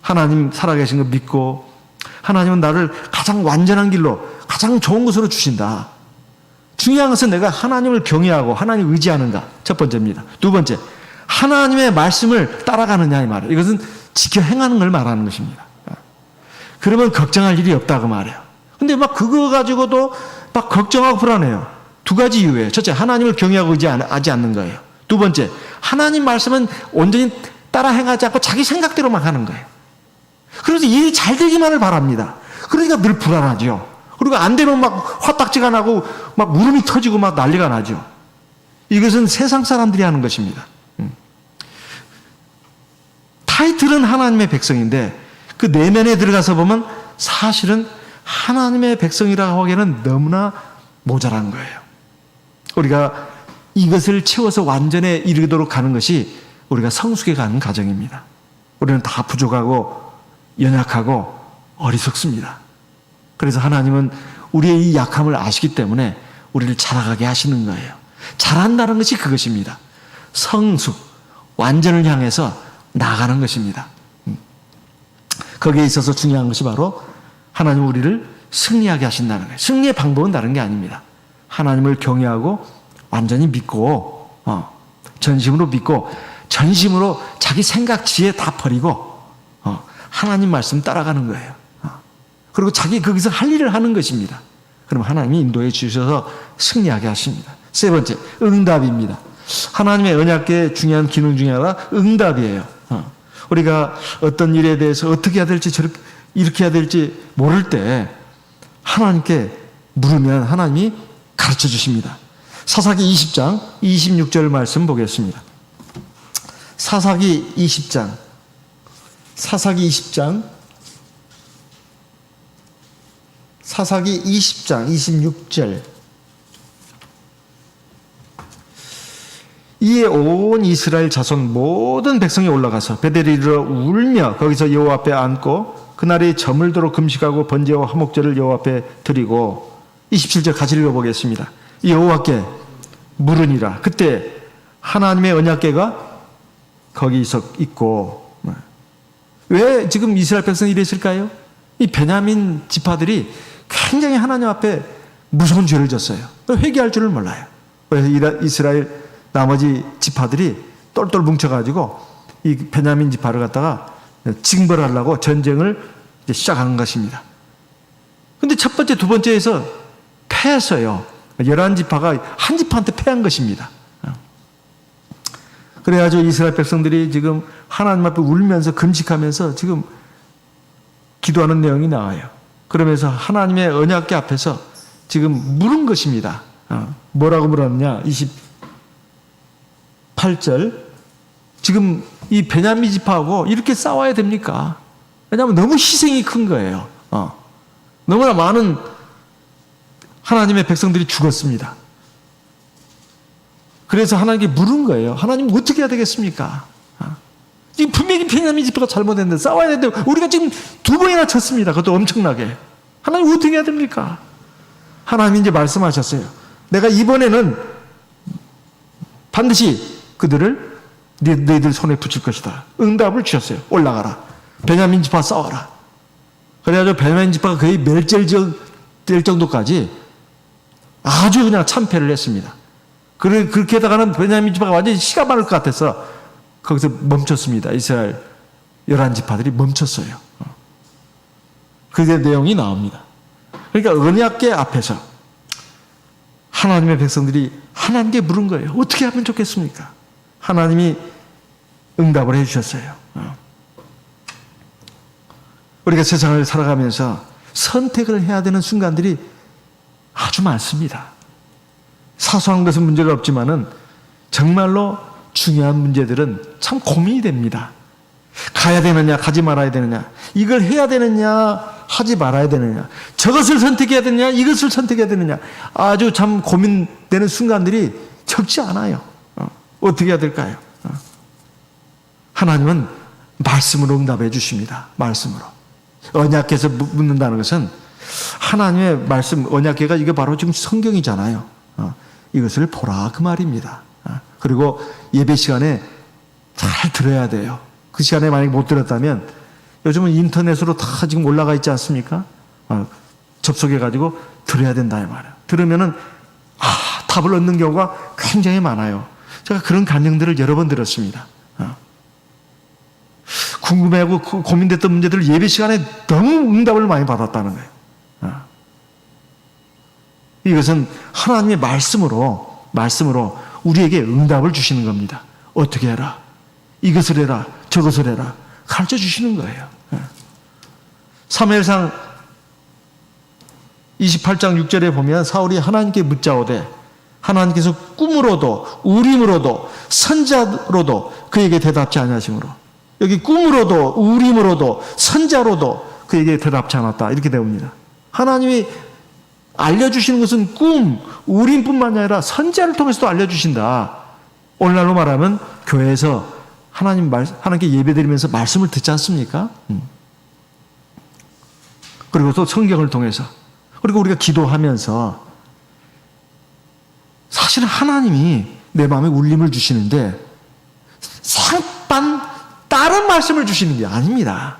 하나님 살아계신 거 믿고 하나님은 나를 가장 완전한 길로 가장 좋은 것으로 주신다. 중요한 것은 내가 하나님을 경외하고 하나님 의지하는가. 첫 번째입니다. 두 번째, 하나님의 말씀을 따라가느냐 이 말이에요. 이것은 지켜 행하는 걸 말하는 것입니다. 그러면 걱정할 일이 없다 그 말이에요. 근데 막 그거 가지고도 막 걱정하고 불안해요. 두 가지 이유예요. 첫째, 하나님을 경외하고 의지하지 않는 거예요. 두 번째, 하나님 말씀은 온전히 따라 행하지 않고 자기 생각대로만 하는 거예요. 그래서 일이 잘 되기만을 바랍니다. 그러니까 늘 불안하죠. 그리고 안 되면 막 화딱지가 나고 막 울음이 터지고 막 난리가 나죠. 이것은 세상 사람들이 하는 것입니다. 타이틀은 하나님의 백성인데 그 내면에 들어가서 보면 사실은 하나님의 백성이라고 하기에는 너무나 모자란 거예요. 우리가 이것을 채워서 완전에 이르도록 가는 것이 우리가 성숙해 가는 과정입니다. 우리는 다 부족하고 연약하고 어리석습니다. 그래서 하나님은 우리의 이 약함을 아시기 때문에 우리를 자라가게 하시는 거예요. 자란다는 것이 그것입니다. 성숙, 완전을 향해서 나아가는 것입니다. 거기에 있어서 중요한 것이 바로 하나님 우리를 승리하게 하신다는 거예요. 승리의 방법은 다른 게 아닙니다. 하나님을 경외하고 완전히 믿고 전심으로 믿고 전심으로 자기 생각 지혜 다 버리고 하나님 말씀 따라가는 거예요. 그리고 자기 거기서 할 일을 하는 것입니다. 그럼 하나님이 인도해 주셔서 승리하게 하십니다. 세 번째, 응답입니다. 하나님의 언약계의 중요한 기능 중에 하나가 응답이에요. 우리가 어떤 일에 대해서 어떻게 해야 될지 이렇게 해야 될지 모를 때 하나님께 물으면 하나님이 가르쳐 주십니다. 사사기 20장 26절 말씀 보겠습니다. 사사기 20장 26절. 이에 온 이스라엘 자손 모든 백성이 올라가서 베델에 이르러 울며 거기서 여호와 앞에 앉고 그날이 저물도록 금식하고 번제와 화목제를 여호와 앞에 드리고 27절 같이 읽어보겠습니다. 여호와께 물으니라. 그때 하나님의 언약궤가 거기서 있고. 왜 지금 이스라엘 백성이 이랬을까요? 이 베냐민 지파들이 굉장히 하나님 앞에 무서운 죄를 졌어요. 회개할 줄을 몰라요. 그래서 이스라엘 나머지 지파들이 똘똘 뭉쳐가지고 이 베냐민 지파를 갖다가 징벌하려고 전쟁을 이제 시작하는 것입니다. 근데 첫 번째, 두 번째에서 패했어요. 11지파가 한 지파한테 패한 것입니다. 그래가지고 이스라엘 백성들이 지금 하나님 앞에 울면서 금식하면서 지금 기도하는 내용이 나와요. 그러면서 하나님의 언약궤 앞에서 지금 물은 것입니다. 뭐라고 물었느냐? 28절. 지금 이 베냐민 지파하고 이렇게 싸워야 됩니까? 왜냐하면 너무 희생이 큰 거예요. 너무나 많은 하나님의 백성들이 죽었습니다. 그래서 하나님께 물은 거예요. 하나님 어떻게 해야 되겠습니까? 지금 분명히 베냐민 지파가 잘못했는데 싸워야 되는데 우리가 지금 2번이나 쳤습니다. 그것도 엄청나게. 하나님 어떻게 해야 됩니까? 하나님이 이제 말씀하셨어요. 내가 이번에는 반드시 그들을 너희들 손에 붙일 것이다. 응답을 주셨어요. 올라가라. 베냐민 지파 싸워라. 그래가지고 베냐민 지파가 거의 멸절될 정도까지 아주 그냥 참패를 했습니다. 그렇게 하다가는 베냐민 지파가 완전히 씨가 마를 것 같아서 거기서 멈췄습니다. 이스라엘 11지파들이 멈췄어요. 그게 내용이 나옵니다. 그러니까 언약궤 앞에서 하나님의 백성들이 하나님께 물은 거예요. 어떻게 하면 좋겠습니까? 하나님이 응답을 해주셨어요. 우리가 세상을 살아가면서 선택을 해야 되는 순간들이 아주 많습니다. 사소한 것은 문제가 없지만은 정말로 중요한 문제들은 참 고민이 됩니다. 가야 되느냐, 가지 말아야 되느냐, 이걸 해야 되느냐, 하지 말아야 되느냐, 저것을 선택해야 되느냐, 이것을 선택해야 되느냐, 아주 참 고민되는 순간들이 적지 않아요. 어떻게 해야 될까요? 하나님은 말씀으로 응답해 주십니다. 말씀으로. 언약궤에서 묻는다는 것은 하나님의 말씀, 언약궤가 이게 바로 지금 성경이잖아요. 이것을 보라 그 말입니다. 그리고 예배 시간에 잘 들어야 돼요. 그 시간에 만약 못 들었다면 요즘은 인터넷으로 다 지금 올라가 있지 않습니까? 접속해가지고 들어야 된다 이 말이에요. 들으면은 답을 얻는 경우가 굉장히 많아요. 제가 그런 간증들을 여러 번 들었습니다. 궁금해하고 고민됐던 문제들을 예배 시간에 너무 응답을 많이 받았다는 거예요. 이것은 하나님의 말씀으로 우리에게 응답을 주시는 겁니다. 어떻게 해라, 이것을 해라, 저것을 해라 가르쳐 주시는 거예요. 사무엘상 28장 6절에 보면 사울이 하나님께 묻자오되 하나님께서 꿈으로도 우림으로도 선자로도 그에게 대답지 아니하시므로, 여기 꿈으로도 우림으로도 선자로도 그에게 대답지 않았다 이렇게 되옵니다. 하나님이 알려주시는 것은 꿈, 우림뿐만 아니라 선자를 통해서도 알려주신다. 오늘날로 말하면 교회에서 하나님께 예배드리면서 말씀을 듣지 않습니까? 그리고 또 성경을 통해서, 그리고 우리가 기도하면서 사실은 하나님이 내 마음에 울림을 주시는데 상반 다른 말씀을 주시는 게 아닙니다.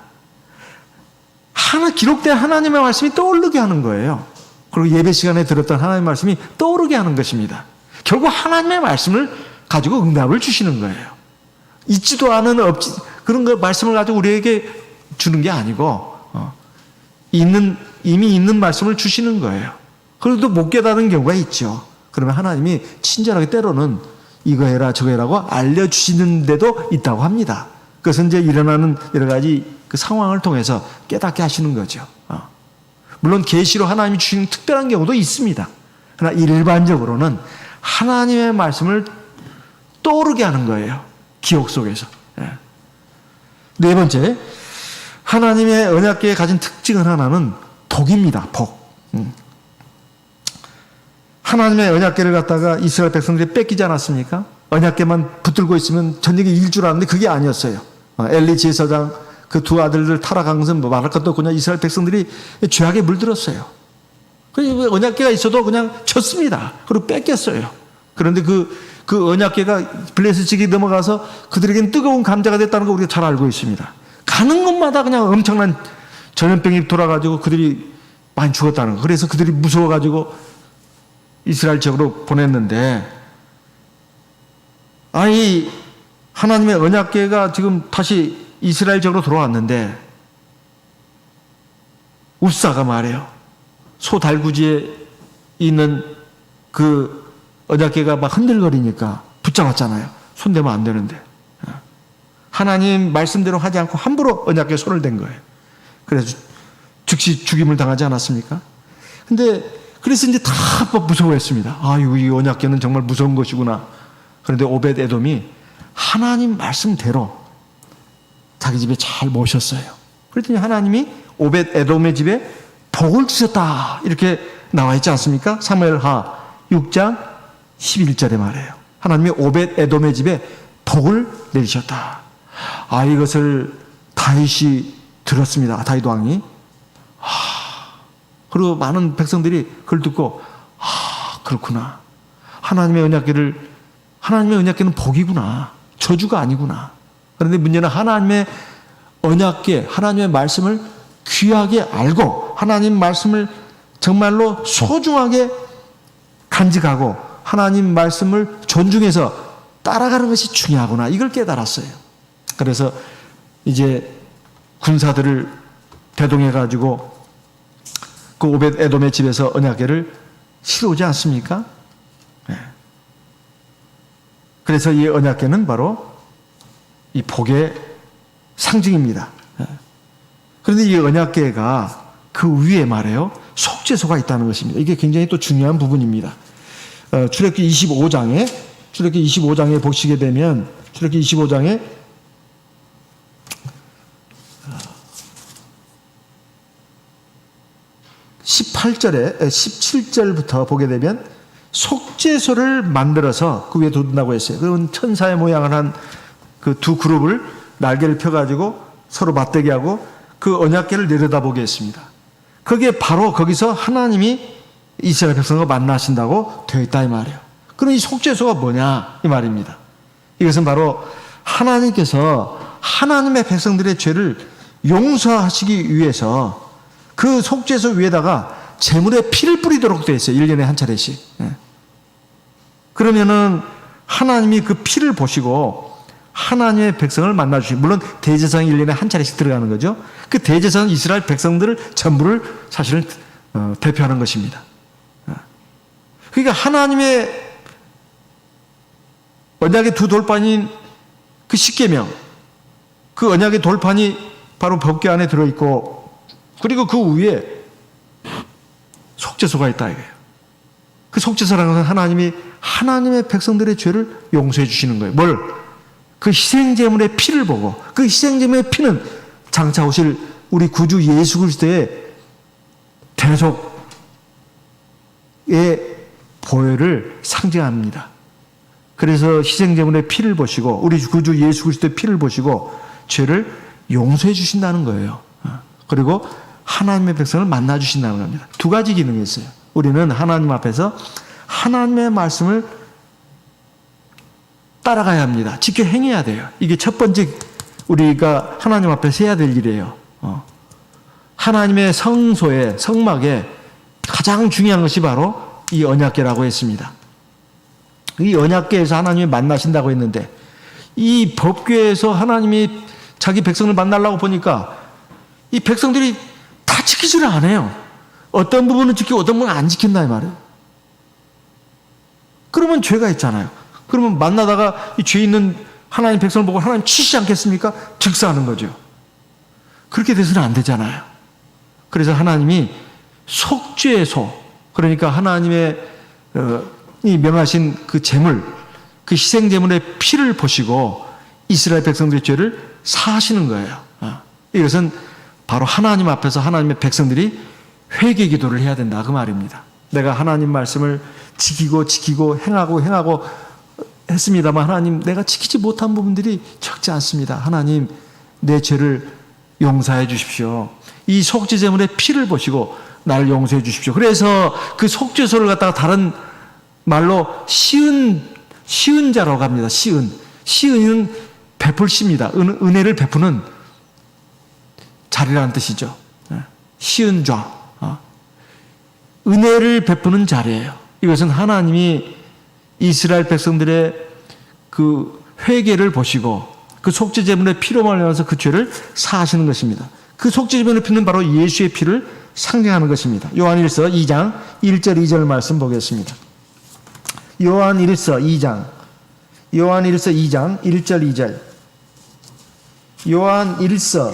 기록된 하나님의 말씀이 떠오르게 하는 거예요. 그리고 예배 시간에 들었던 하나님의 말씀이 떠오르게 하는 것입니다. 결국 하나님의 말씀을 가지고 응답을 주시는 거예요. 있지도 않은 그런 거 말씀을 가지고 우리에게 주는 게 아니고 이미 있는 말씀을 주시는 거예요. 그래도 못 깨닫는 경우가 있죠. 그러면 하나님이 친절하게 때로는 이거 해라 저거 해라고 알려주시는 데도 있다고 합니다. 그것은 이제 일어나는 여러 가지 그 상황을 통해서 깨닫게 하시는 거죠. 물론 계시로 하나님이 주시는 특별한 경우도 있습니다. 그러나 일반적으로는 하나님의 말씀을 떠오르게 하는 거예요. 기억 속에서. 네 번째, 하나님의 언약궤에 가진 특징은 하나는 복입니다. 복. 하나님의 언약궤를 갖다가 이스라엘 백성들이 뺏기지 않았습니까? 언약궤만 붙들고 있으면 전쟁이 이길 줄 알았는데 그게 아니었어요. 엘리 제사장 그 두 아들들 타락한 것은 말할 것도 없고 그냥 이스라엘 백성들이 죄악에 물들었어요. 그 언약궤가 있어도 그냥 졌습니다. 그리고 뺏겼어요. 그런데 그 언약궤가 블레셋에게 넘어가서 그들에게는 뜨거운 감자가 됐다는 거 우리가 잘 알고 있습니다. 가는 곳마다 그냥 엄청난 전염병이 돌아가지고 그들이 많이 죽었다는 거. 그래서 그들이 무서워가지고 이스라엘 지역으로 보냈는데, 아니 하나님의 언약궤가 지금 다시 이스라엘 지역으로 돌아왔는데 웁사가 말해요. 소 달구지에 있는 그 언약궤가 막 흔들거리니까 붙잡았잖아요. 손대면 안 되는데 하나님 말씀대로 하지 않고 함부로 언약궤에 손을 댄 거예요. 그래서 즉시 죽임을 당하지 않았습니까? 근데 그래서 이제 다 무서워했습니다. 아유, 이 언약궤는 정말 무서운 것이구나. 그런데 오벳 에돔이 하나님 말씀대로 자기 집에 잘 모셨어요. 그랬더니 하나님이 오벳 에돔의 집에 복을 주셨다. 이렇게 나와 있지 않습니까? 사무엘하 6장 11절에 말해요. 하나님이 오벳 에돔의 집에 복을 내리셨다. 아, 이것을 다윗이 들었습니다. 다윗 왕이. 그리고 많은 백성들이 그걸 듣고 그렇구나. 하나님의 언약궤는 복이구나. 저주가 아니구나. 그런데 문제는 하나님의 언약궤, 하나님의 말씀을 귀하게 알고 하나님 말씀을 정말로 소중하게 간직하고 하나님 말씀을 존중해서 따라가는 것이 중요하구나. 이걸 깨달았어요. 그래서 이제 군사들을 대동해 가지고 그 오벳 에돔의 집에서 언약궤를 실어오지 않습니까? 네. 그래서 이 언약궤는 바로 이 복의 상징입니다. 네. 그런데 이 언약궤가 그 위에 말해요. 속죄소가 있다는 것입니다. 이게 굉장히 또 중요한 부분입니다. 출애굽기 25장에 보시게 되면 출애굽기 25장에 17절부터 보게 되면 속죄소를 만들어서 그 위에 둔다고 했어요. 그건 천사의 모양을 한 그 두 그룹을 날개를 펴가지고 서로 맞대게 하고 그 언약궤를 내려다보게 했습니다. 그게 바로 거기서 하나님이 이스라엘 백성과 만나신다고 되어 있다 이 말이에요. 그럼 이 속죄소가 뭐냐 이 말입니다. 이것은 바로 하나님께서 하나님의 백성들의 죄를 용서하시기 위해서 그 속죄소 위에다가 제물의 피를 뿌리도록 되어 있어요. 1년에 한 차례씩. 그러면은 하나님이 그 피를 보시고 하나님의 백성을 만나주시고, 물론 대제사장이 1년에 한 차례씩 들어가는 거죠. 그 대제사장은 이스라엘 백성들을 전부를 사실은 대표하는 것입니다. 그러니까 하나님의 언약의 두 돌판인 그 십계명, 그 언약의 돌판이 바로 법궤 안에 들어있고, 그리고 그 위에 속죄소가 있다 이거예요. 그 속죄소라는 것은 하나님이 하나님의 백성들의 죄를 용서해 주시는 거예요. 뭘? 그 희생제물의 피를 보고, 그 희생제물의 피는 장차 오실 우리 구주 예수 그리스도의 대속의 보혈을 상징합니다. 그래서 희생제물의 피를 보시고, 우리 구주 예수 그리스도의 피를 보시고 죄를 용서해 주신다는 거예요. 그리고 하나님의 백성을 만나 주신다는 겁니다. 두 가지 기능이 있어요. 우리는 하나님 앞에서 하나님의 말씀을 따라가야 합니다. 지켜 행해야 돼요. 이게 첫 번째 우리가 하나님 앞에서 해야 될 일이에요. 하나님의 성소에, 성막에 가장 중요한 것이 바로 이 언약궤라고 했습니다. 이 언약궤에서 하나님이 만나신다고 했는데, 이 법궤에서 하나님이 자기 백성을 만나려고 보니까 이 백성들이 다 지키지를 않아요. 어떤 부분은 지키고 어떤 부분은 안 지킨다 이 말이에요. 그러면 죄가 있잖아요. 그러면 만나다가 이 죄 있는 하나님 백성을 보고 하나님 치시지 않겠습니까? 즉사하는 거죠. 그렇게 돼서는 안 되잖아요. 그래서 하나님이 속죄소, 그러니까 하나님의 이 명하신 그 제물, 그 희생 제물의 피를 보시고 이스라엘 백성들의 죄를 사하시는 거예요. 이것은 바로 하나님 앞에서 하나님의 백성들이 회개 기도를 해야 된다 그 말입니다. 내가 하나님 말씀을 지키고 행하고 했습니다만, 하나님 내가 지키지 못한 부분들이 적지 않습니다. 하나님 내 죄를 용서해 주십시오. 이 속죄 제물의 피를 보시고 나를 용서해 주십시오. 그래서 그 속죄소를 갖다가 다른 말로 시은 자라고 합니다. 시은은 베풀십니다. 은혜를 베푸는 자리라는 뜻이죠. 시은좌, 은혜를 베푸는 자리예요. 이것은 하나님이 이스라엘 백성들의 그 회개를 보시고 그 속죄 제물의 피로 말미암아서 그 죄를 사하시는 것입니다. 그 속죄 제물의 피는 바로 예수의 피를 상징하는 것입니다. 요한일서 2장 1절 2절 말씀 보겠습니다. 요한일서 2장 1절 2절. 요한일서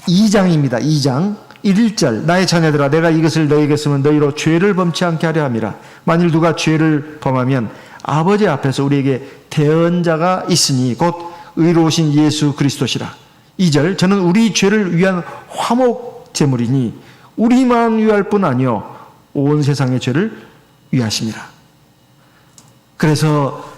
2장입니다. 2장 1절. 나의 자녀들아, 내가 이것을 너희에게 쓰면 너희로 죄를 범치 않게 하려 함이라. 만일 누가 죄를 범하면 아버지 앞에서 우리에게 대언자가 있으니 곧 의로우신 예수 그리스도시라. 2절. 저는 우리 죄를 위한 화목 제물이니 우리만 위할 뿐 아니요 온 세상의 죄를 위하심이라. 그래서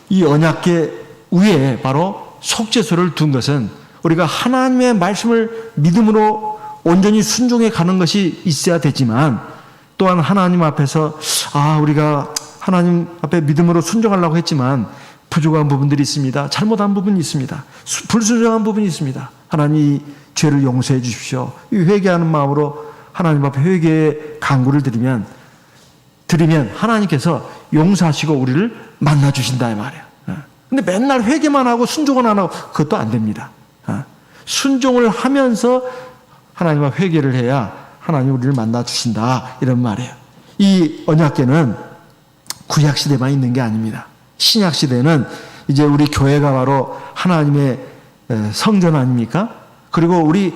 이 언약궤 위에 바로 속죄소를 둔 것은 우리가 하나님의 말씀을 믿음으로 온전히 순종해 가는 것이 있어야 되지만, 또한 하나님 앞에서 우리가 하나님 앞에 믿음으로 순종하려고 했지만 부족한 부분들이 있습니다. 잘못한 부분이 있습니다. 불순종한 부분이 있습니다. 하나님 이 죄를 용서해 주십시오. 이 회개하는 마음으로 하나님 앞에 회개의 간구를 드리면 하나님께서 용서하시고 우리를 만나 주신다 이 말이에요. 근데 맨날 회개만 하고 순종은 안 하고 그것도 안 됩니다. 순종을 하면서 하나님 앞에 회개를 해야 하나님 우리를 만나 주신다 이런 말이에요. 이 언약궤는 구약 시대만 있는 게 아닙니다. 신약 시대는 이제 우리 교회가 바로 하나님의 성전 아닙니까? 그리고 우리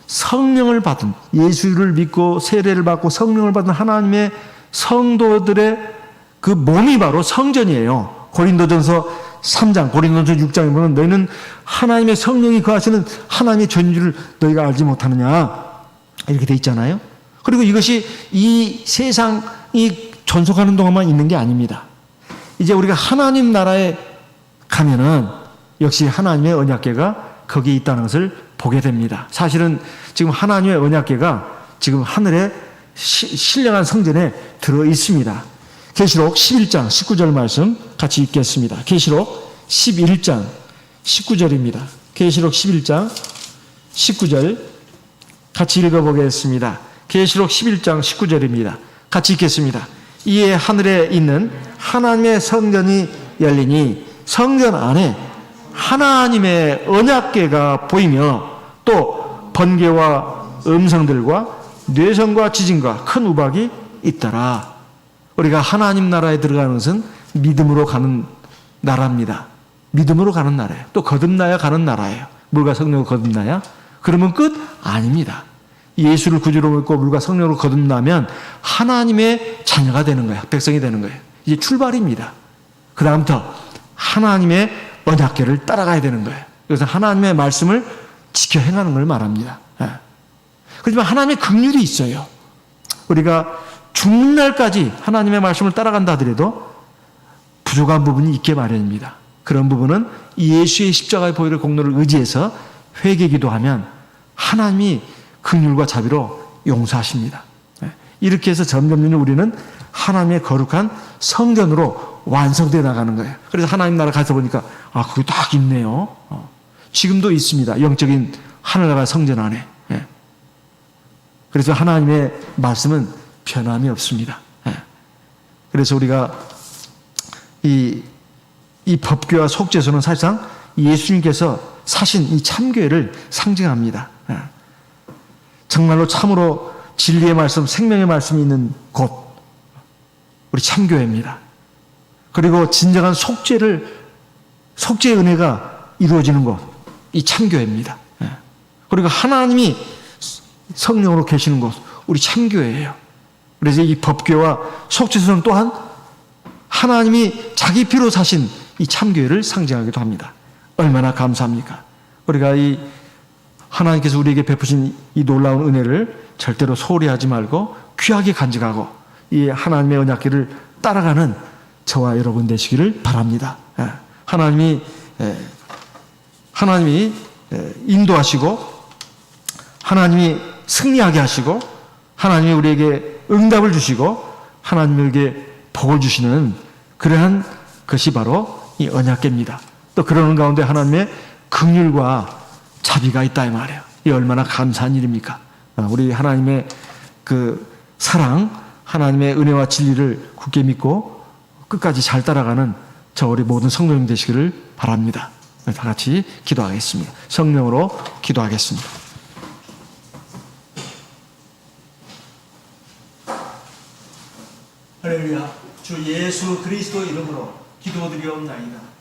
성령을 받은, 예수를 믿고 세례를 받고 성령을 받은 하나님의 성도들의 그 몸이 바로 성전이에요. 고린도전서 3장, 고린도전서 6장에 보면 너희는 하나님의 성령이 거하시는 하나님의 전주를 너희가 알지 못하느냐 이렇게 돼 있잖아요. 그리고 이것이 이 세상이 존속하는 동안만 있는 게 아닙니다. 이제 우리가 하나님 나라에 가면은 역시 하나님의 언약궤가 거기에 있다는 것을 보게 됩니다. 사실은 지금 하나님의 언약궤가 지금 하늘에 신령한 성전에 들어 있습니다. 계시록 11장 19절 말씀 같이 읽겠습니다. 계시록 11장 19절입니다. 계시록 11장 19절 같이 읽어보겠습니다. 계시록 11장 19절입니다. 같이 읽겠습니다. 이에 하늘에 있는 하나님의 성전이 열리니 성전 안에 하나님의 언약궤가 보이며 또 번개와 음성들과 뇌성과 지진과 큰 우박이 있더라. 우리가 하나님 나라에 들어가는 것은 믿음으로 가는 나라입니다. 믿음으로 가는 나라예요. 또 거듭나야 가는 나라예요. 물과 성령으로 거듭나야? 그러면 끝? 아닙니다. 예수를 구주로 믿고 물과 성령으로 거듭나면 하나님의 자녀가 되는 거예요. 백성이 되는 거예요. 이제 출발입니다. 그 다음부터 하나님의 언약궤를 따라가야 되는 거예요. 그래서 하나님의 말씀을 지켜 행하는 걸 말합니다. 그렇지만 하나님의 긍휼이 있어요. 우리가 죽는 날까지 하나님의 말씀을 따라간다 하더라도 부족한 부분이 있게 마련입니다. 그런 부분은 예수의 십자가의 보혈의 공로를 의지해서 회개 기도하면 하나님이 긍휼과 자비로 용서하십니다. 이렇게 해서 점점 우리는 하나님의 거룩한 성전으로 완성되어 나가는 거예요. 그래서 하나님 나라 가서 보니까 그게 딱 있네요. 지금도 있습니다. 영적인 하늘나라 성전 안에. 그래서 하나님의 말씀은 변함이 없습니다. 그래서 우리가 이 법궤와 속죄소는 사실상 예수님께서 사신 이 참교회를 상징합니다. 정말로 참으로 진리의 말씀, 생명의 말씀이 있는 곳, 우리 참교회입니다. 그리고 진정한 속죄의 은혜가 이루어지는 곳, 이 참교회입니다. 그리고 하나님이 성령으로 계시는 곳, 우리 참교회예요. 그래서 이 법궤와 속죄소는 또한 하나님이 자기 피로 사신 이 참교회를 상징하기도 합니다. 얼마나 감사합니까? 우리가 이 하나님께서 우리에게 베푸신 이 놀라운 은혜를 절대로 소홀히 하지 말고 귀하게 간직하고 이 하나님의 언약궤를 따라가는 저와 여러분 되시기를 바랍니다. 하나님이 인도하시고 하나님이 승리하게 하시고 하나님이 우리에게 응답을 주시고 하나님에게 복을 주시는 그러한 것이 바로 이 언약궤입니다. 또 그러는 가운데 하나님의 긍휼과 자비가 있다 이 말이에요. 이 얼마나 감사한 일입니까? 우리 하나님의 그 사랑, 하나님의 은혜와 진리를 굳게 믿고 끝까지 잘 따라가는 저 우리 모든 성도님 되시기를 바랍니다. 다 같이 기도하겠습니다. 성령으로 기도하겠습니다. 할렐루야. 주 예수 그리스도 이름으로 기도드리옵나이다.